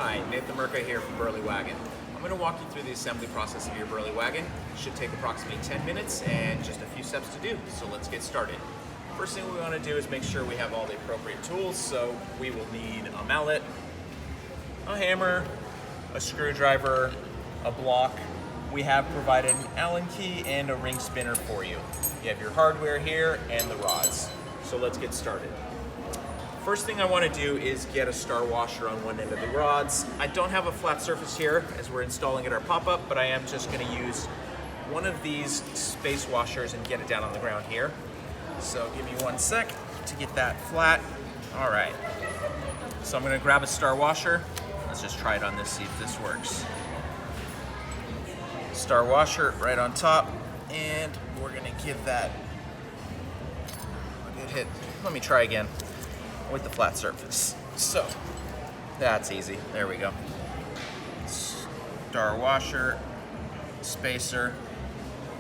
Hi, Nathan Merca here from Stroller Wagon. I'm going to walk you through the assembly process of your Stroller Wagon. It should take approximately 10 minutes and just a few steps to do, so let's get started. First thing we want to do is make sure we have all the appropriate tools, so we will need a mallet, a hammer, a screwdriver, a block. We have provided an Allen key and a ring spinner for you. You have your hardware here and the rods. So let's get started. First thing I want to do is get a star washer on one end of the rods. I don't have a flat surface here as we're installing at our pop-up, but I am just going to use one of these space washers and get it down on the ground here. So give me 1 sec to get that flat. All right. So I'm going to grab a star washer. Let's just try it on this, see if this works. Star washer right on top, and we're going to give that a good hit. Let me try again with the flat surface. So that's easy. There we go. Star washer, spacer.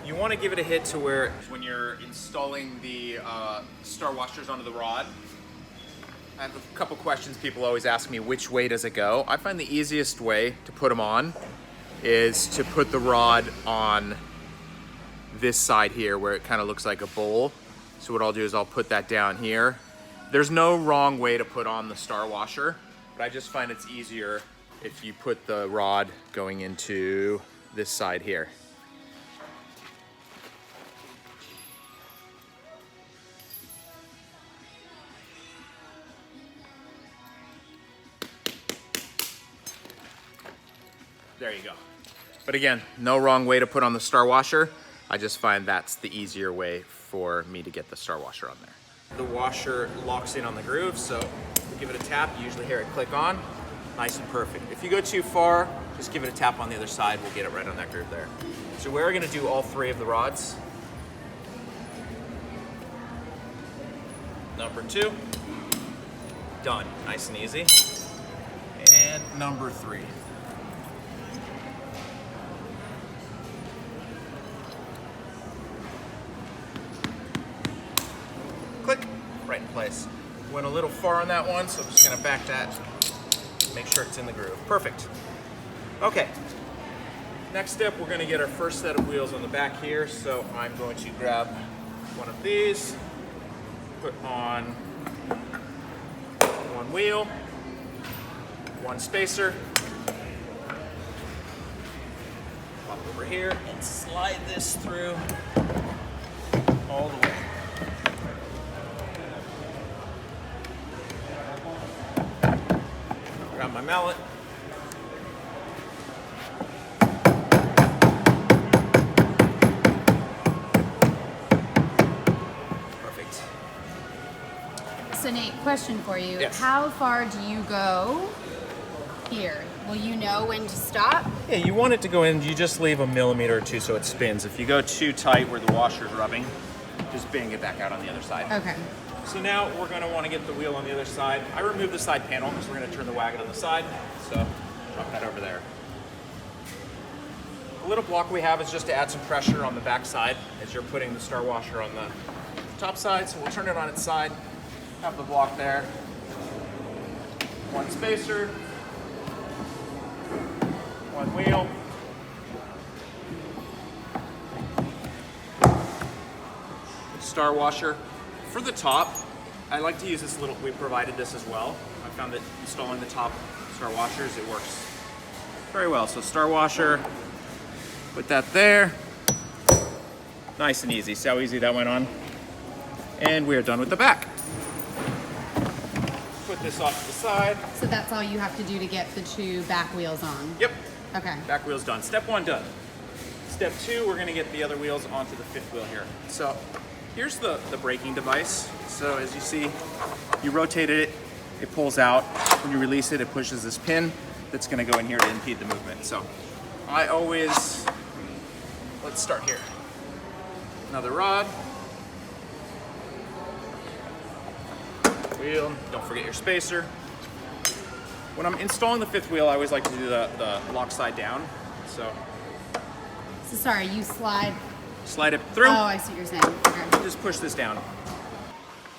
You want to give it a hit to where when you're installing the star washers onto the rod. I have a couple questions people always ask me, which way does it go? I find the easiest way to put them on is to put the rod on this side here where it kind of looks like a bowl. So what I'll do is I'll put that down here. There's no wrong way to put on the star washer, but I just find it's easier if you put the rod going into this side here. There you go. But again, no wrong way to put on the star washer. I just find that's the easier way for me to get the star washer on there. The washer locks in on the groove, so we give it a tap. You usually hear it click on. Nice and perfect. If you go too far, just give it a tap on the other side. We'll get it right on that groove there. So we're gonna do all 3 of the rods. Number 2, done. Nice and easy. And number 3. Click, right in place. Went a little far on that one, so I'm just gonna back that, make sure it's in the groove. Perfect. Okay, next step, we're gonna get our first set of wheels on the back here, so I'm going to grab one of these, put on one wheel, one spacer, pop over here and slide this through all the way. Grab my mallet. Perfect. So Nate, question for you. Yes. How far do you go here? Will you know when to stop? Yeah, you want it to go in, you just leave a millimeter or 2 so it spins. If you go too tight where the washer's rubbing, just bang it back out on the other side. Okay. So now we're going to want to get the wheel on the other side. I removed the side panel because we're going to turn the wagon on the side. So drop that over there. The little block we have is just to add some pressure on the back side as you're putting the star washer on the top side. So we'll turn it on its side. Have the block there. One spacer. One wheel. Star washer. For the top, I like to use this little, we provided this as well. I found that installing the top star washers, it works very well. So star washer, put that there. Nice and easy. See how easy that went on? And we are done with the back. Put this off to the side. So that's all you have to do to get the 2 back wheels on? Yep. Okay. Back wheel's done. Step 1 done. Step 2, we're gonna get the other wheels onto the 5th wheel here. So here's the braking device. So as you see, you rotate it, it pulls out. When you release it, it pushes this pin that's gonna go in here to impede the movement. So I always, let's start here. Another rod. Wheel, don't forget your spacer. When I'm installing the 5th wheel, I always like to do the lock side down. So sorry, you slide slide it through. Oh, I see what you're saying. Okay. Just push this down.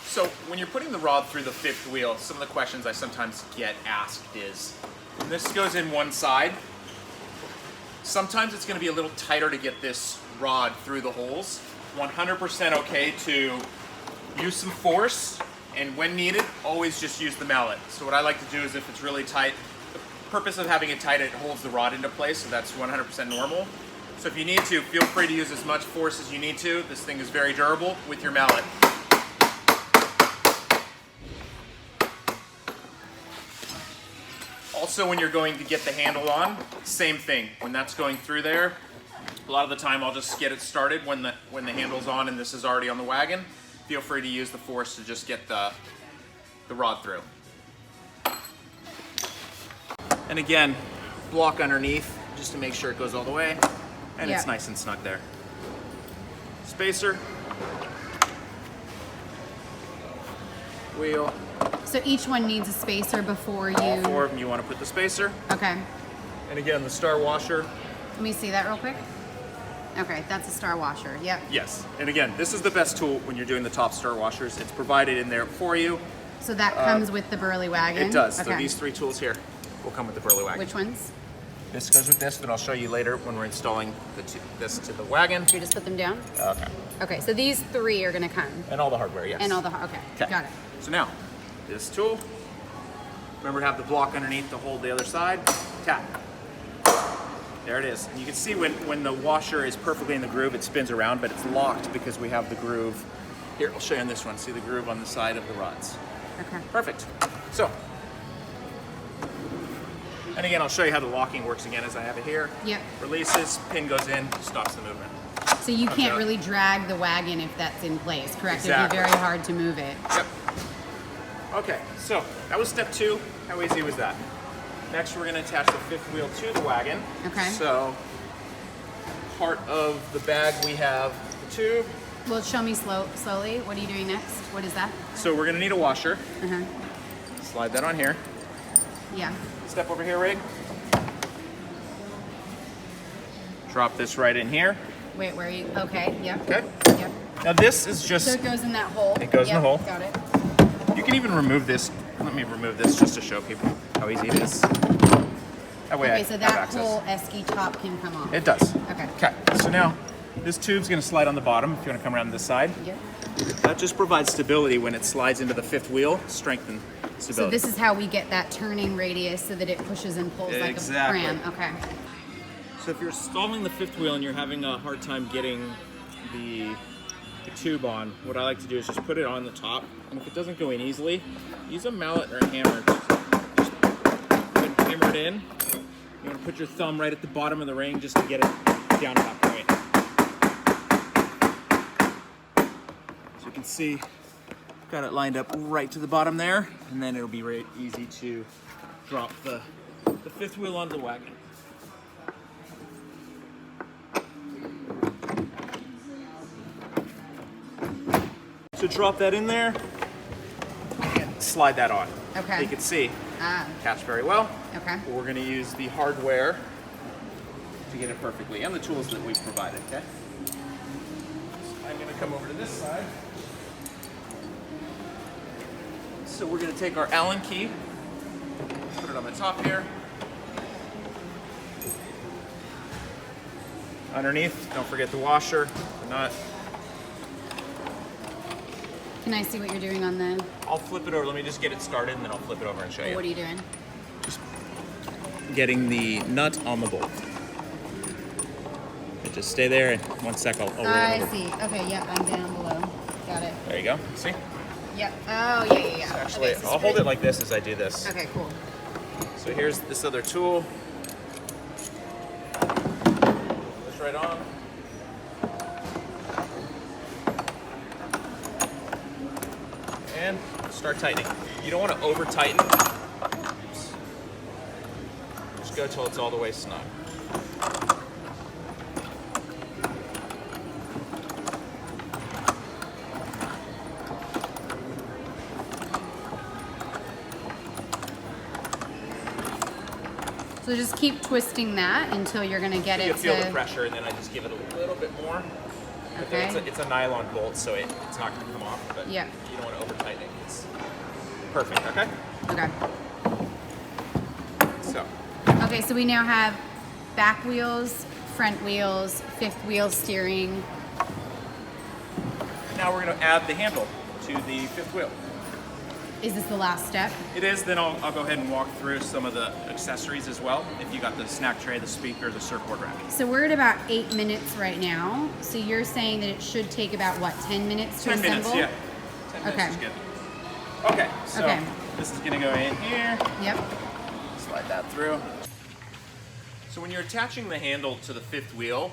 So when you're putting the rod through the fifth wheel, some of the questions I sometimes get asked is, when this goes in one side, sometimes it's going to be a little tighter to get this rod through the holes. 100% okay to use some force, and when needed, always just use the mallet. So what I like to do is if it's really tight, the purpose of having it tight, it holds the rod into place, so that's 100% normal. So if you need to, feel free to use as much force as you need to. This thing is very durable with your mallet. Also, when you're going to get the handle on, same thing. When that's going through there, a lot of the time I'll just get it started when the handle's on and this is already on the wagon. Feel free to use the force to just get the rod through. And again, block underneath just to make sure it goes all the way, and it's nice and snug there. Spacer, wheel. So each one needs a spacer before you... All four of them, you want to put the spacer. Okay. And again, the star washer. Let me see that real quick. Okay, that's a star washer, yep. Yes, and again, this is the best tool when you're doing the top star washers. It's provided in there for you. So that comes with the Burley wagon? It does. Okay. So these three tools here will come with the Burley wagon. Which ones? This goes with this, but I'll show you later when we're installing this to the wagon. You just put them down? Okay. Okay, so these three are gonna come. And all the hardware, yes. And all the, okay, got it. So now, this tool, remember to have the block underneath to hold the other side. Tap. There it is. And you can see when the washer is perfectly in the groove, it spins around, but it's locked because we have the groove. Here, I'll show you on this one. See the groove on the side of the rods. Okay. Perfect. So, and again, I'll show you how the locking works again as I have it here. Yep. Releases, pin goes in, stops the movement. So you can't really drag the wagon if that's in place, correct? Exactly. It'd be very hard to move it. Yep. Okay, so that was step 2. How easy was that? Next, we're going to attach the fifth wheel to the wagon. Okay. So, part of the bag we have the tube. Well, show me slowly. What are you doing next? What is that? So we're going to need a washer. Uh-huh. Slide that on here. Yeah. Step over here, Rig. Drop this right in here. Wait, where are you? Okay, yep. Okay. Yep. Now this is just... So it goes in that hole? It goes in the hole. Got it. You can even remove this. Let me remove this just to show people how easy it is. That way Okay, so have that access. whole esky top can come off. It does. Okay. Okay, so now this tube's going to slide on the bottom if you want to come around this side. Yep. That just provides stability when it slides into the fifth wheel, strengthen So stability. this is how we get that turning radius so that it pushes and pulls Exactly. like a pram. Okay. So if you're installing the fifth wheel and you're having a hard time getting the tube on, what I like to do is just put it on the top, and if it doesn't go in easily, use a mallet or a hammer. Just hammer it in. You want to put your thumb right at the bottom of the ring just to get it down to that point. So you can see, got it lined up right to the bottom there, and then it'll be very easy to drop the fifth wheel onto the wagon. So drop that in there and slide that on. Okay. You can see, Ah. catch very well. Okay. We're going to use the hardware to get it perfectly, and the tools that we've provided, okay? So I'm going to come over to this side. So we're going to take our Allen key, put it on the top here. Underneath, don't forget the washer, the nut. Can I see what you're doing on the... I'll flip it over. Let me just get it started, and then I'll flip it over and show you. What are you doing? Getting the nut on the bolt. Just stay there, and 1 sec, I'll roll it I over. see. Okay, yep, I'm down below. Got it. There you go. See? Yep. Oh, yeah. So actually, Okay, so I'll hold screw- it like this as I do this. Okay, cool. So here's this other tool. Push right on. And start tightening. You don't want to over tighten. Just go till it's all the way snug. So just keep twisting that until you're gonna get You it feel to... the pressure, and then I just give it a little bit more. But Okay. it's a nylon bolt, so it's not going to come off. But Yeah. you don't want to over tighten it. It's perfect. Okay. Okay. So Okay, so we now have back wheels, front wheels, fifth wheel steering. now we're going to add the handle to the fifth wheel. Is this the last step? It is. Then I'll go ahead and walk through some of the accessories as well. If you got the snack tray, the speaker, the surfboard rack. So we're at about 8 minutes right now. So you're saying that it should take about what, 10 minutes to 10 assemble? minutes, yeah. 10 minutes Okay. is good. Okay, so Okay. this is gonna go in here. Yep. Slide that through. So when you're attaching the handle to the fifth wheel,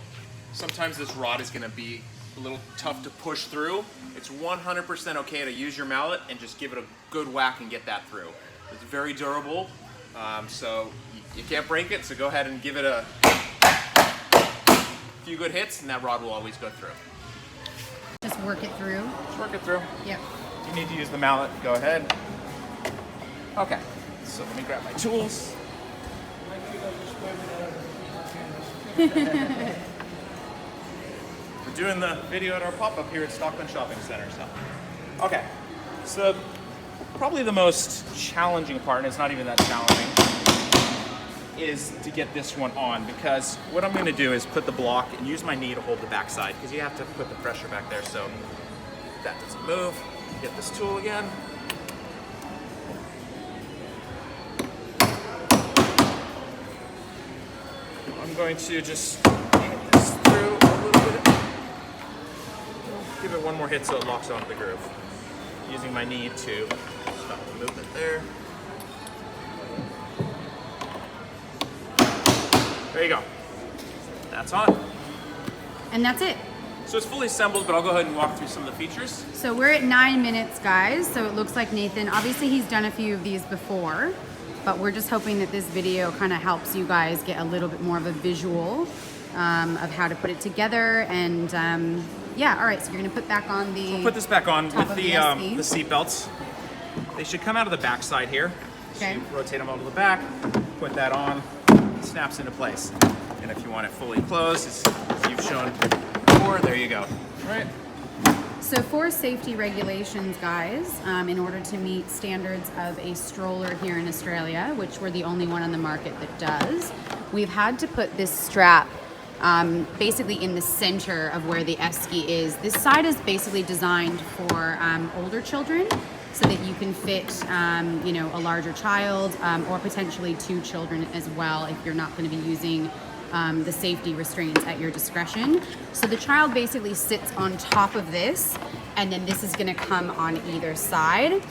sometimes this rod is gonna be a little tough to push through. It's 100% okay to use your mallet and just give it a good whack and get that through. It's very durable, so you can't break it, so go ahead and give it a few good hits and that rod will always go through. Just work it through. Just work it through. Yep. If you need to use the mallet, go ahead. Okay, so let me grab my tools. We're doing the video at our pop-up here at Stockton Shopping Center. So probably the most challenging part, and it's not even that challenging, is to get this one on, because what I'm going to do is put the block and use my knee to hold the backside, because you have to put the pressure back there so that doesn't move. Get this tool again. I'm going to just get this through a little bit. Give it one more hit so it locks onto the groove. Using my knee to stop the movement there. There you go. That's on. And that's it. So it's fully assembled, but I'll go ahead and walk through some of the features. So we're at 9 minutes, guys. So it looks like Nathan, obviously he's done a few of these before, but we're just hoping that this video kind of helps you guys get a little bit more of a visual of how to put it together. And yeah, all right, so you're gonna put back on the... We'll put this back on top with of the the seat belts. They should come out of the back side here. Okay. So you rotate them over the back, put that on, it snaps into place. And if you want it fully closed, as you've shown before, there you go. All right. So for safety regulations, guys, in order to meet standards of a stroller here in Australia, which we're the only one on the market that does, we've had to put this strap basically in the center of where the esky is. This side is basically designed for older children, so that you can fit, you know, a larger child or potentially 2 children as well if you're not going to be using the safety restraints at your discretion. So the child basically sits on top of this, and then this is going to come on either side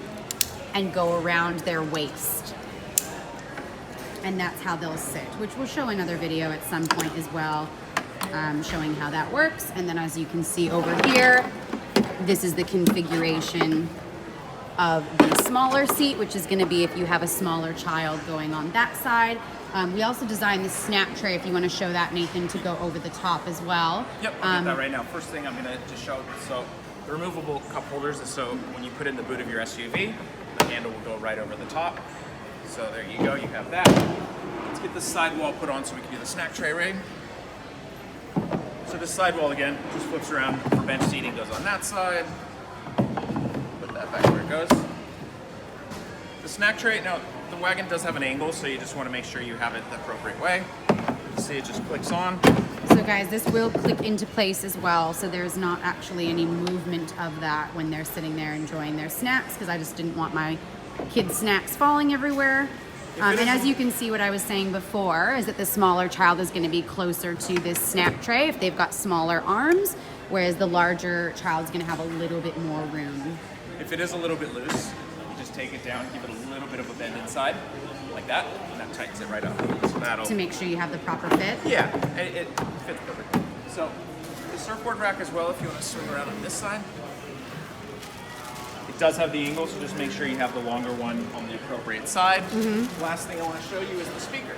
and go around their waist. And that's how they'll sit, which we'll show another video at some point as well, showing how that works. And then as you can see over here, this is the configuration of the smaller seat, which is going to be if you have a smaller child going on that side. We also designed the snap tray, if you want to show that, Nathan, to go over the top as well. Yep, I'll get that right now. First thing I'm going to just show, so the removable cup holders is so when you put it in the boot of your SUV, the handle will go right over the top. So there you go, you have that. Let's get the sidewall put on so we can do the snack tray rig. So this sidewall, again, just flips around for bench seating, goes on that side. Put that back where it goes. The snack tray, now the wagon does have an angle, so you just want to make sure you have it the appropriate way. You see it just clicks on. So guys, this will click into place as well, so there's not actually any movement of that when they're sitting there enjoying their snacks, because I just didn't want my kids' snacks falling everywhere. And as you can see, what I was saying before is that the smaller child is going to be closer to this snap tray if they've got smaller arms, whereas the larger child's going to have a little bit more room. If it is a little bit loose, you just take it down, give it a little bit of a bend inside, like that, and that tightens it right up. So that'll... To make sure you have the proper fit? Yeah, it fits perfect. So the surfboard rack as well, if you want to swing around on this side. It does have the angle, so just make sure you have the longer one on the appropriate side. Last thing I want to show you is the speaker.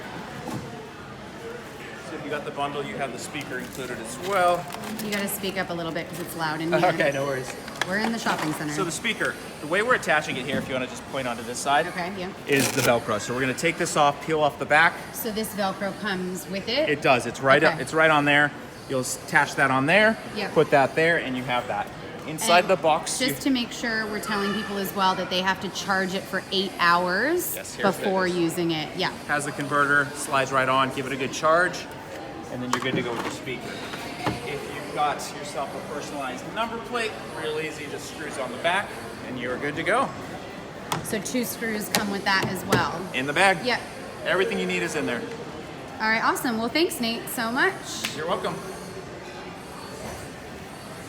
So if you got the bundle, you have the speaker included as well. You got to speak up a little bit because it's loud in here. Okay, no worries. We're in the shopping center. So the speaker, the way we're attaching it here, if you want to just point onto this side, Okay, yeah. is the Velcro. So we're going to take this off, peel off the back. So this Velcro comes with it? It does. It's right Okay. up. It's right on there. You'll attach that on there, Yep. put that there, and you have that. Inside And the box, just to make sure, we're telling people as well that they have to charge it for 8 hours Yes, here's before this. using it. Yeah. has the converter, slides right on, give it a good charge, and then you're good to go with your speaker. If you've got yourself a personalized number plate, real easy, just screws on the back, and you're good to go. So 2 screws come with that as well. In the bag. Yep. Everything you need is in there. All right, awesome. Well, thanks, Nate, so much. You're welcome.